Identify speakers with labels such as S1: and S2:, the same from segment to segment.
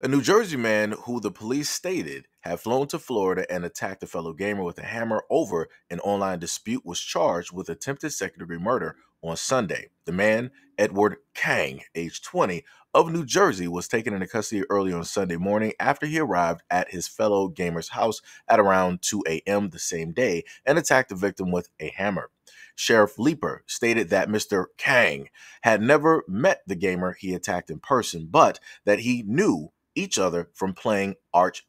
S1: A New Jersey man who the police stated had flown to Florida and attacked a fellow gamer with a hammer over an online dispute was charged with attempted second-degree murder on Sunday. The man, Edward Kang, age 20, of New Jersey, was taken into custody early on Sunday morning after he arrived at his fellow gamer's house at around 2 a.m. the same day and attacked the victim with a hammer. Sheriff Leeper stated that Mr. Kang had never met the gamer he attacked in person, but that he knew each other from playing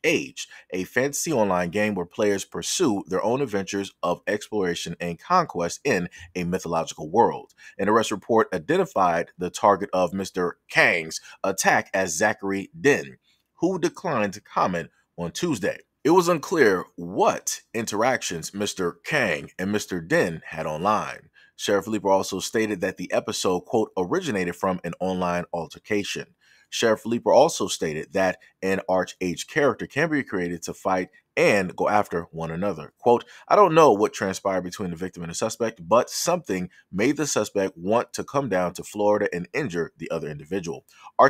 S1: Age, a fantasy online game where players pursue their own adventures of exploration and conquest in a mythological world. An arrest report identified the target of Mr. Kang's attack as Zachary Den, who declined to comment on Tuesday. It was unclear what interactions Mr. Kang and Mr. Den had online. Sheriff Leeper also stated that the episode, quote, originated from an online altercation. Sheriff Leeper also stated that an Age character can be created to fight and go after one another. Quote, I don't know what transpired between the victim and the suspect, but something made the suspect want to come down to Florida and injure the other individual.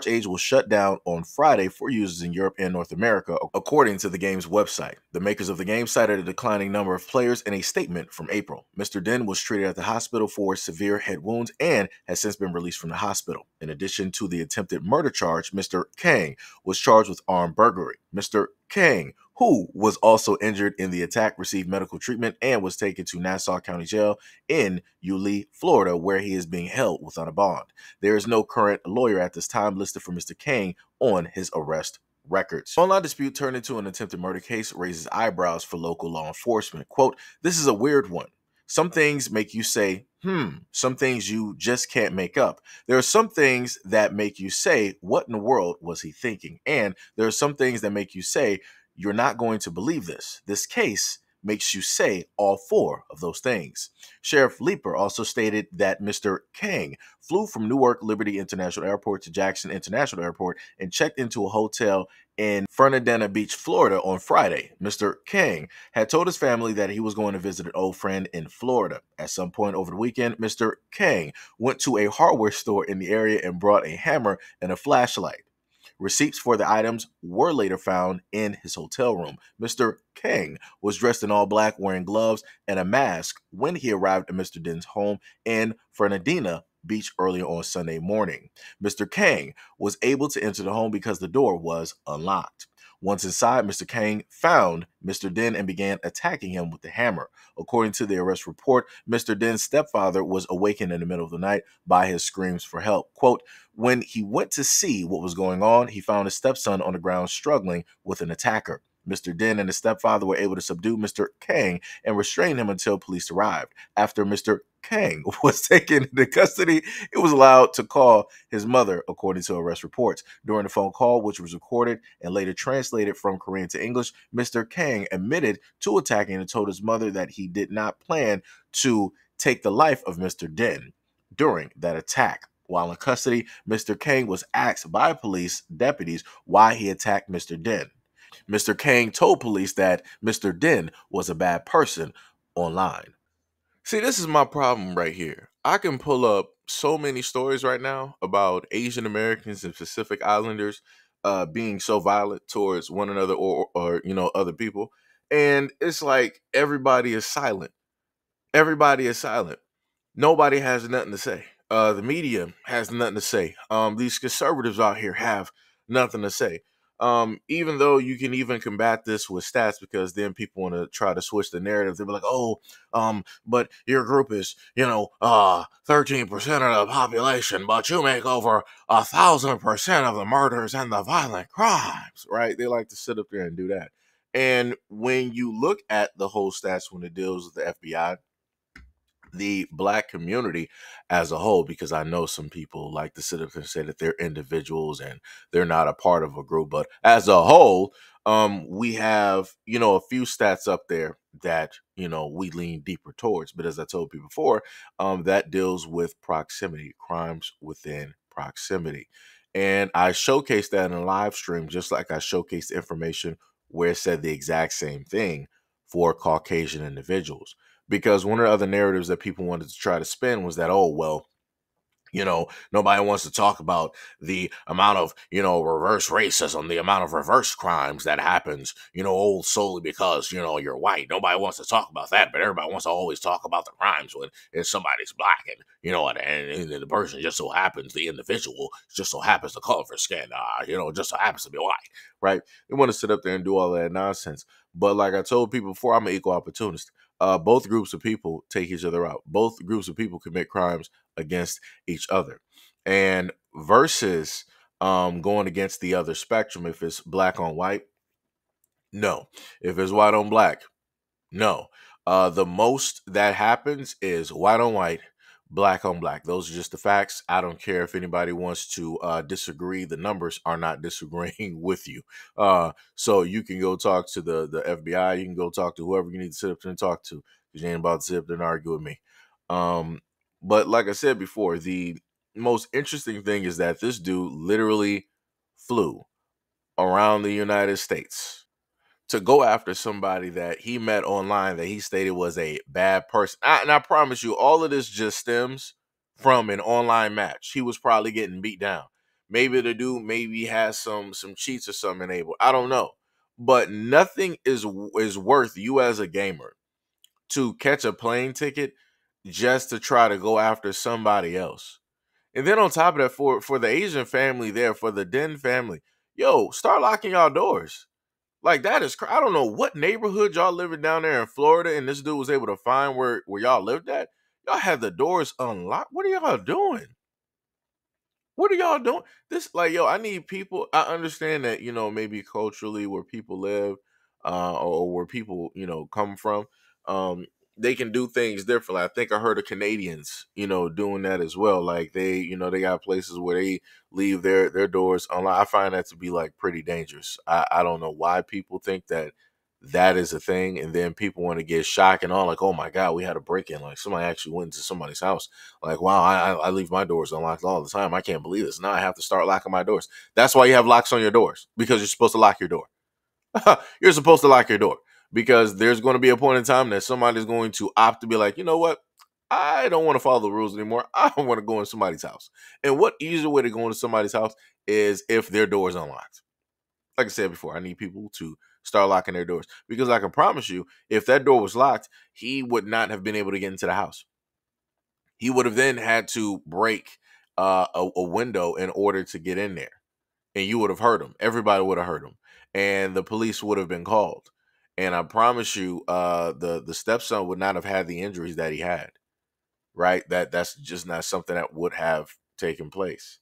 S1: Age will shut down on Friday for users in Europe and North America, according to the game's website. The makers of the game cited a declining number of players in a statement from April. Mr. Den was treated at the hospital for severe head wounds and has since been released from the hospital. In addition to the attempted murder charge, Mr. Kang was charged with armed burglary. Mr. Kang, who was also injured in the attack, received medical treatment and was taken to Nassau County Jail in Yulee, Florida, where he is being held without a bond. There is no current lawyer at this time listed for Mr. Kang on his arrest records. Online dispute turned into an attempted murder case raises eyebrows for local law enforcement. Quote, this is a weird one. Some things make you say, some things you just can't make up. There are some things that make you say, what in the world was he thinking? And there are some things that make you say, you're not going to believe this. This case makes you say all four of those things. Sheriff Leeper also stated that Mr. Kang flew from Newark Liberty International Airport to Jackson International Airport and checked into a hotel in Fernandina Beach, Florida on Friday. Mr. Kang had told his family that he was going to visit an old friend in Florida. At some point over the weekend, Mr. Kang went to a hardware store in the area and brought a hammer and a flashlight. Receipts for the items were later found in his hotel room. Mr. Kang was dressed in all black, wearing gloves and a mask when he arrived at Mr. Den's home in Fernandina Beach earlier on Sunday morning. Mr. Kang was able to enter the home because the door was unlocked. Once inside, Mr. Kang found Mr. Den and began attacking him with the hammer. According to the arrest report, Mr. Den's stepfather was awakened in the middle of the night by his screams for help. Quote, when he went to see what was going on, he found his stepson on the ground struggling with an attacker. Mr. Den and his stepfather were able to subdue Mr. Kang and restrain him until police arrived. After Mr. Kang was taken into custody, he was allowed to call his mother, according to arrest reports. During the phone call, which was recorded and later translated from Korean to English, Mr. Kang admitted to attacking and told his mother that he did not plan to take the life of Mr. Den during that attack. While in custody, Mr. Kang was asked by police deputies why he attacked Mr. Den. Mr. Kang told police that Mr. Den was a bad person online. See, this is my problem right here. I can pull up so many stories right now about Asian Americans and Pacific Islanders being so violent towards one another or other people. And it's like everybody is silent. Everybody is silent. Nobody has nothing to say. The media has nothing to say. These conservatives out here have nothing to say. Even though you can even combat this with stats, because then people want to try to switch the narrative. They'll be like, oh, but your group is, 13% of the population, but you make over 1,000% of the murders and the violent crimes, right? They like to sit up there and do that. And when you look at the whole stats when it deals with the FBI, the black community as a whole, because I know some people like to sit up and say that they're individuals and they're not a part of a group, but as a whole, we have, a few stats up there that, we lean deeper towards. But as I told people before, that deals with proximity, crimes within proximity. And I showcased that in a live stream, just like I showcased information where it said the exact same thing for Caucasian individuals. Because one of the other narratives that people wanted to try to spin was that, oh, well, Nobody wants to talk about the amount of, reverse racism, the amount of reverse crimes that happens, old solely because, you're white. Nobody wants to talk about that, but everybody wants to always talk about the crimes when if somebody's black and, and the person just so happens, the individual just so happens to color for skin, just so happens to be white, right? They want to sit up there and do all that nonsense. But like I told people before, I'm an equal opportunist. Both groups of people take each other out. Both groups of people commit crimes against each other. And versus going against the other spectrum, if it's black on white, no. If it's white on black, no. The most that happens is white on white, black on black. Those are just the facts. I don't care if anybody wants to disagree. The numbers are not disagreeing with you. So you can go talk to the FBI. You can go talk to whoever you need to sit up and talk to, because you ain't about to sit up and argue with me. But like I said before, the most interesting thing is that this dude literally flew around the United States to go after somebody that he met online that he stated was a bad person. And I promise you, all of this just stems from an online match. He was probably getting beat down. Maybe the dude maybe has some cheats or something enabled. I don't know. But nothing is worth you as a gamer to catch a plane ticket just to try to go after somebody else. And then on top of that, for the Asian family there, for the Den family, yo, start locking y'all doors. Like that is, I don't know what neighborhood y'all living down there in Florida, and this dude was able to find where y'all lived at. Y'all had the doors unlocked. What are y'all doing? What are y'all doing? This, like, yo, I need people. I understand that, maybe culturally where people live, or where people, come from, um, they can do things differently. I think I heard of Canadians, doing that as well. Like they got places where they leave their doors unlocked. I find that to be like pretty dangerous. I don't know why people think that is a thing, and then people want to get shocked and all, like, oh my god, we had a break in, like somebody actually went into somebody's house. Like, wow, I leave my doors unlocked all the time. I can't believe this. Now I have to start locking my doors. That's why you have locks on your doors, because you're supposed to lock your door. You're supposed to lock your door, because there's going to be a point in time that somebody's going to opt to be like, you know what? I don't want to follow the rules anymore. I don't want to go in somebody's house. And what easier way to go into somebody's house is if their door is unlocked. Like I said before, I need people to start locking their doors, because I can promise you, if that door was locked, he would not have been able to get into the house. He would have then had to break a window in order to get in there, and you would have heard him. Everybody would have heard him, and the police would have been called. And I promise you, the stepson would not have had the injuries that he had. Right? That's just not something that would have taken place.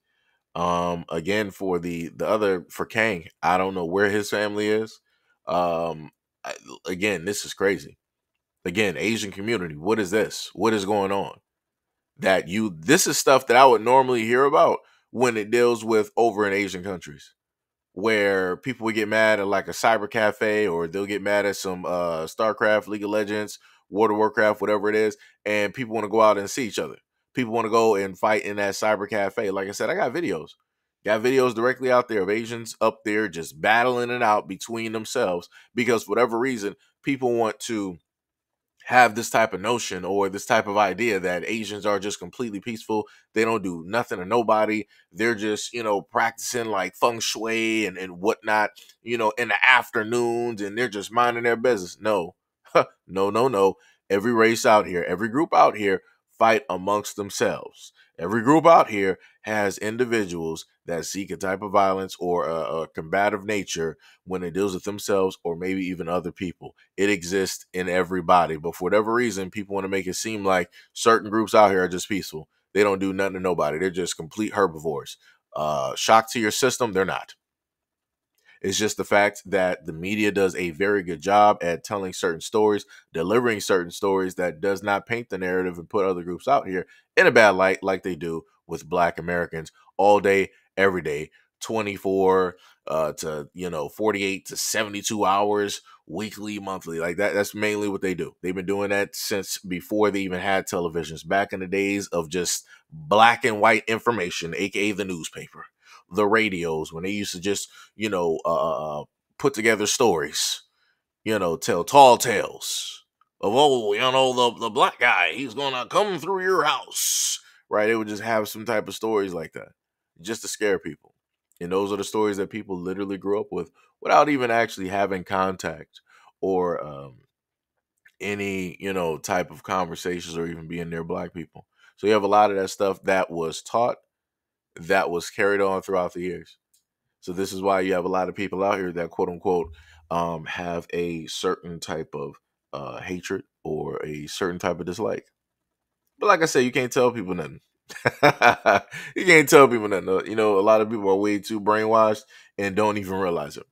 S1: Again, for the other, for Kang, I don't know where his family is. Um, again, this is crazy. Again, Asian community. What is this? What is going on? This is stuff that I would normally hear about when it deals with over in Asian countries, where people would get mad at like a cyber cafe, or they'll get mad at some StarCraft, League of Legends, World of Warcraft, whatever it is, and people want to go out and see each other. People want to go and fight in that cyber cafe. Like I said, I got videos. Got videos directly out there of Asians up there just battling it out between themselves, because for whatever reason, people want to have this type of notion or this type of idea that Asians are just completely peaceful. They don't do nothing to nobody. They're just, practicing like feng shui and whatnot, in the afternoons, and they're just minding their business. No, no, no, no. Every race out here, every group out here fight amongst themselves. Every group out here has individuals that seek a type of violence or a combative nature when it deals with themselves or maybe even other people. It exists in everybody, but for whatever reason, people want to make it seem like certain groups out here are just peaceful. They don't do nothing to nobody. They're just complete herbivores. Shock to your system, they're not. It's just the fact that the media does a very good job at telling certain stories, delivering certain stories that does not paint the narrative and put other groups out here in a bad light, like they do with Black Americans all day, every day, 24 to 48 to 72 hours weekly, monthly. Like that's mainly what they do. They've been doing that since before they even had televisions, back in the days of just black and white information, aka the newspaper, the radios, when they used to just put together stories, tell tall tales of, oh, the black guy, he's gonna come through your house, right? They would just have some type of stories like that just to scare people. And those are the stories that people literally grew up with without even actually having contact or any, type of conversations or even being near black people. So you have a lot of that stuff that was taught, that was carried on throughout the years. So this is why you have a lot of people out here that quote unquote have a certain type of hatred or a certain type of dislike. But like I said, you can't tell people nothing. You can't tell people nothing. A lot of people are way too brainwashed and don't even realize it.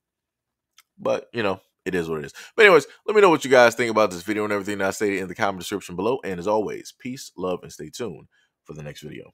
S1: But, it is what it is. But anyways, let me know what you guys think about this video and everything that I stated in the comment description below. And as always, peace, love, and stay tuned for the next video.